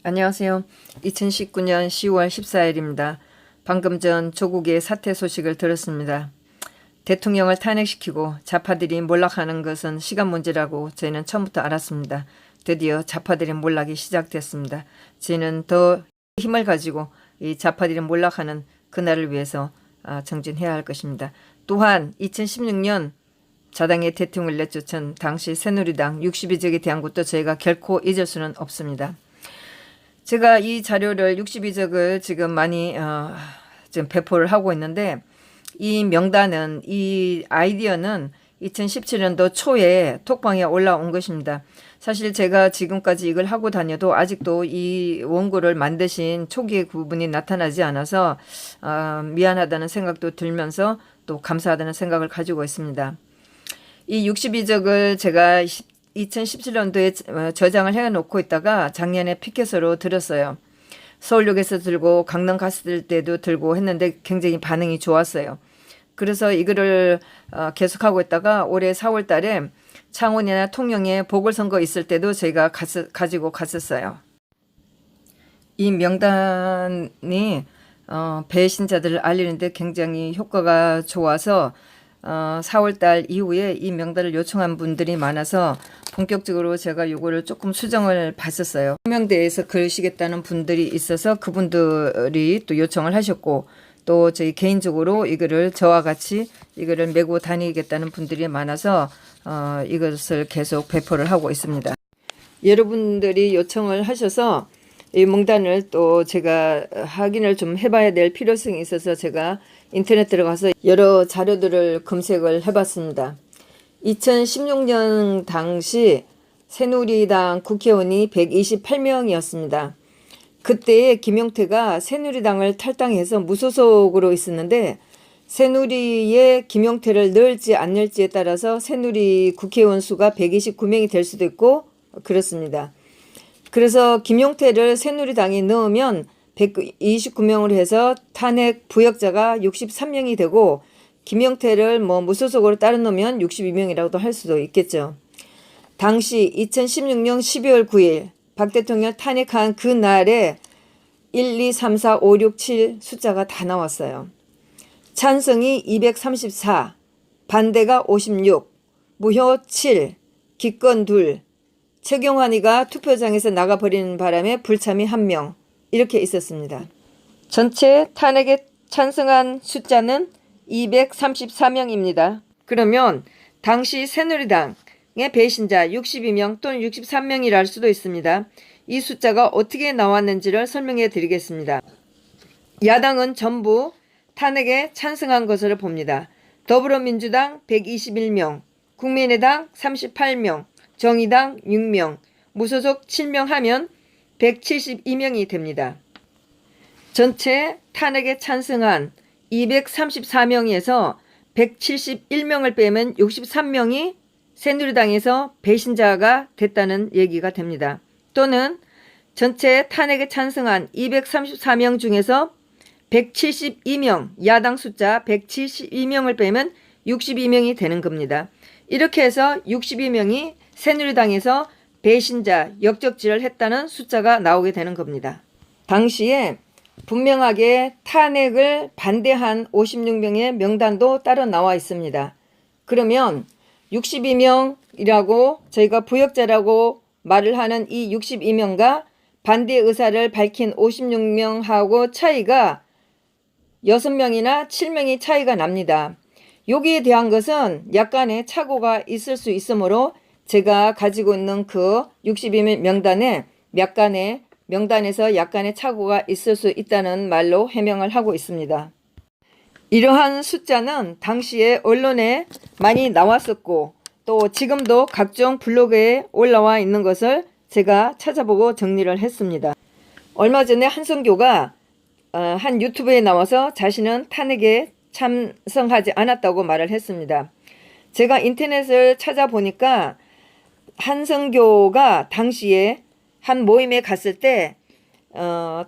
안녕하세요. 2019년 10월 14일입니다. 방금 전 조국의 사퇴 소식을 들었습니다. 대통령을 탄핵시키고 좌파들이 몰락하는 것은 시간 문제라고 저희는 처음부터 알았습니다. 드디어 좌파들의 몰락이 시작됐습니다. 저희는 더 힘을 가지고 이 좌파들이 몰락하는 그날을 위해서 정진해야 할 것입니다. 또한 2016년 자당의 대통령을 내쫓은 당시 새누리당 62적에 대한 것도 저희가 결코 잊을 수는 없습니다. 제가 이 자료를 62적을 지금 많이 지금 배포를 하고 있는데, 이 명단은, 이 아이디어는 2017년도 초에 톡방에 올라온 것입니다. 사실 제가 지금까지 이걸 하고 다녀도 아직도 이 원고를 만드신 초기의 부분이 나타나지 않아서 미안하다는 생각도 들면서 또 감사하다는 생각을 가지고 있습니다. 이 62적을 제가 2017년도에 저장을 해놓고 있다가 작년에 피켓으로 들었어요. 서울역에서 들고 강릉 갔을 때도 들고 했는데 굉장히 반응이 좋았어요. 그래서 이거를 계속하고 있다가 올해 4월 달에 창원이나 통영에 보궐선거 있을 때도 저희가 가지고 갔었어요. 이 명단이 배신자들을 알리는데 굉장히 효과가 좋아서 4월달 이후에 이 명단을 요청한 분들이 많아서 본격적으로 제가 요거를 조금 수정을 봤었어요. 서명대에서 그러시겠다는 분들이 있어서 그분들이 또 요청을 하셨고, 또 저희 개인적으로 이거를 저와 같이 이거를 메고 다니겠다는 분들이 많아서 이것을 계속 배포를 하고 있습니다. 여러분들이 요청을 하셔서 이 명단을 또 제가 확인을 좀 해봐야 될 필요성이 있어서 제가 인터넷 들어가서 여러 자료들을 검색을 해봤습니다. 2016년 당시 새누리당 국회의원이 128명이었습니다. 그때 김용태가 새누리당을 탈당해서 무소속으로 있었는데, 새누리에 김용태를 넣을지 안 넣을지에 따라서 새누리 국회의원 수가 129명이 될 수도 있고 그렇습니다. 그래서 김용태를 새누리당에 넣으면 129명으로 해서 탄핵 부역자가 63명이 되고, 김용태를 무소속으로 따로 넣으면 62명이라고도 할 수도 있겠죠. 당시 2016년 12월 9일 박 대통령 탄핵한 그 날에 1, 2, 3, 4, 5, 6, 7 숫자가 다 나왔어요. 찬성이 234, 반대가 56, 무효 7, 기권 2, 최경환이가 투표장에서 나가버리는 바람에 불참이 1명, 이렇게 있었습니다. 전체 탄핵에 찬성한 숫자는 234명입니다. 그러면 당시 새누리당의 배신자 62명 또는 63명이라 할 수도 있습니다. 이 숫자가 어떻게 나왔는지를 설명해 드리겠습니다. 야당은 전부 탄핵에 찬성한 것으로 봅니다. 더불어민주당 121명, 국민의당 38명, 정의당 6명, 무소속 7명 하면 172명이 됩니다. 전체 탄핵에 찬성한 234명에서 171명을 빼면 63명이 새누리당에서 배신자가 됐다는 얘기가 됩니다. 또는 전체 탄핵에 찬성한 234명 중에서 172명, 야당 숫자 172명을 빼면 62명이 되는 겁니다. 이렇게 해서 62명이 새누리당에서 배신자, 역적질을 했다는 숫자가 나오게 되는 겁니다. 당시에 분명하게 탄핵을 반대한 56명의 명단도 따로 나와 있습니다. 그러면 62명이라고 저희가 부역자라고 말을 하는 이 62명과 반대 의사를 밝힌 56명하고 차이가 6명이나 7명이 차이가 납니다. 여기에 대한 것은 약간의 착오가 있을 수 있으므로 제가 가지고 있는 그 62명 명단에 명단에서 약간의 착오가 있을 수 있다는 말로 해명을 하고 있습니다. 이러한 숫자는 당시에 언론에 많이 나왔었고, 또 지금도 각종 블로그에 올라와 있는 것을 제가 찾아보고 정리를 했습니다. 얼마 전에 한성교가 한 유튜브에 나와서 자신은 탄핵에 찬성하지 않았다고 말을 했습니다. 제가 인터넷을 찾아보니까 한성교가 당시에 한 모임에 갔을 때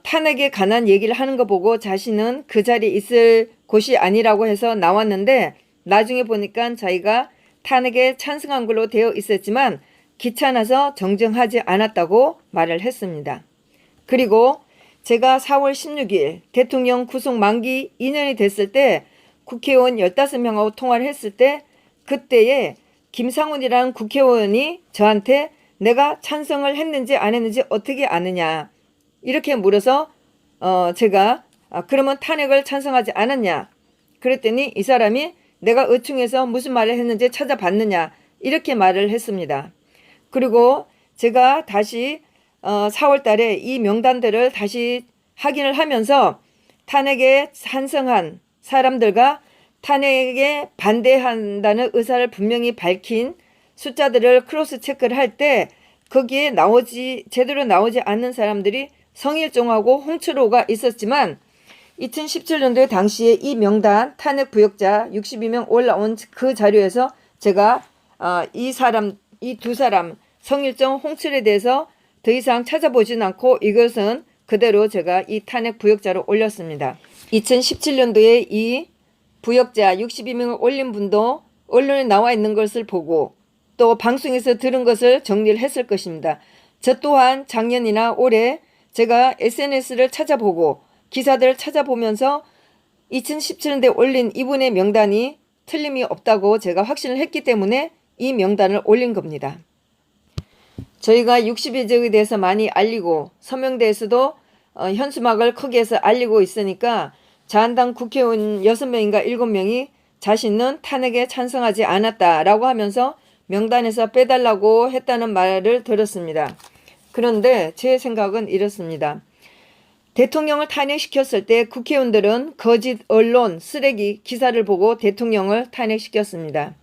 탄핵에 관한 얘기를 하는 거 보고 자신은 그 자리에 있을 곳이 아니라고 해서 나왔는데, 나중에 보니까 자기가 탄핵에 찬성한 걸로 되어 있었지만 귀찮아서 정정하지 않았다고 말을 했습니다. 그리고 제가 4월 16일 대통령 구속 만기 2년이 됐을 때 국회의원 15명하고 통화를 했을 때 그때에 김상훈이라는 국회의원이 저한테 내가 찬성을 했는지 안 했는지 어떻게 아느냐 이렇게 물어서 제가 그러면 탄핵을 찬성하지 않았냐 그랬더니 이 사람이 내가 의충해서 무슨 말을 했는지 찾아봤느냐 이렇게 말을 했습니다. 그리고 제가 다시 4월 달에 이 명단들을 다시 확인을 하면서 탄핵에 찬성한 사람들과 탄핵에 반대한다는 의사를 분명히 밝힌 숫자들을 크로스 체크를 할 때 거기에 제대로 나오지 않는 사람들이 성일종하고 홍철호가 있었지만 2017년도에 당시에 이 명단 탄핵 부역자 62명 올라온 그 자료에서 제가 이 두 사람 성일종 홍철에 대해서 더 이상 찾아보진 않고 이것은 그대로 제가 이 탄핵 부역자로 올렸습니다. 2017년도에 이 부역자 62명을 올린 분도 언론에 나와 있는 것을 보고 또 방송에서 들은 것을 정리를 했을 것입니다. 저 또한 작년이나 올해 제가 SNS를 찾아보고 기사들을 찾아보면서 2017년도에 올린 이분의 명단이 틀림이 없다고 제가 확신을 했기 때문에 이 명단을 올린 겁니다. 저희가 60일제에 대해서 많이 알리고 서명대에서도 현수막을 크게 해서 알리고 있으니까 자한당 국회의원 6명인가 7명이 자신은 탄핵에 찬성하지 않았다라고 하면서 명단에서 빼달라고 했다는 말을 들었습니다. 그런데 제 생각은 이렇습니다. 대통령을 탄핵시켰을 때 국회의원들은 거짓 언론, 쓰레기 기사를 보고 대통령을 탄핵시켰습니다.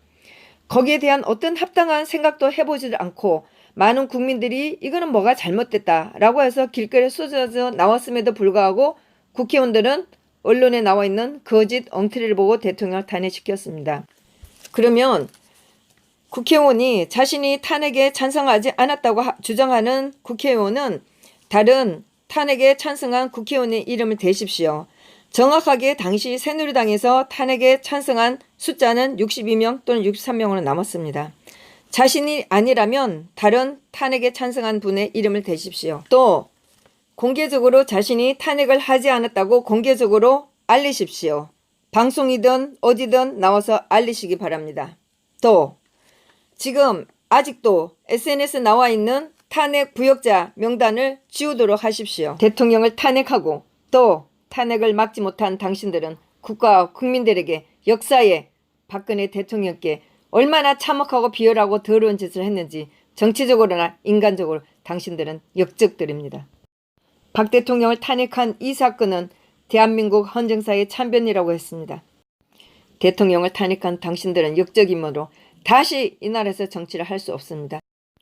거기에 대한 어떤 합당한 생각도 해보지 않고 많은 국민들이 이거는 뭐가 잘못됐다라고 해서 길거리에 쏟아져 나왔음에도 불구하고 국회의원들은 언론에 나와 있는 거짓 엉터리를 보고 대통령을 탄핵시켰습니다. 그러면 국회의원이 자신이 탄핵에 찬성하지 않았다고 주장하는 국회의원은 다른 탄핵에 찬성한 국회의원의 이름을 대십시오. 정확하게 당시 새누리당에서 탄핵에 찬성한 숫자는 62명 또는 63명으로 남았습니다. 자신이 아니라면 다른 탄핵에 찬성한 분의 이름을 대십시오. 또 공개적으로 자신이 탄핵을 하지 않았다고 공개적으로 알리십시오. 방송이든 어디든 나와서 알리시기 바랍니다. 또 지금 아직도 SNS에 나와 있는 탄핵 부역자 명단을 지우도록 하십시오. 대통령을 탄핵하고 또 탄핵을 막지 못한 당신들은 국가와 국민들에게 역사에 박근혜 대통령께 얼마나 참혹하고 비열하고 더러운 짓을 했는지 정치적으로나 인간적으로 당신들은 역적들입니다. 박 대통령을 탄핵한 이 사건은 대한민국 헌정사의 참변이라고 했습니다. 대통령을 탄핵한 당신들은 역적이므로 다시 이 나라에서 정치를 할 수 없습니다.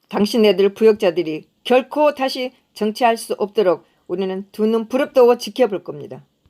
당신네들 부역자들이 결코 다시 정치할 수 없도록 우리는 두 눈 부릅뜨고 지켜볼 겁니다.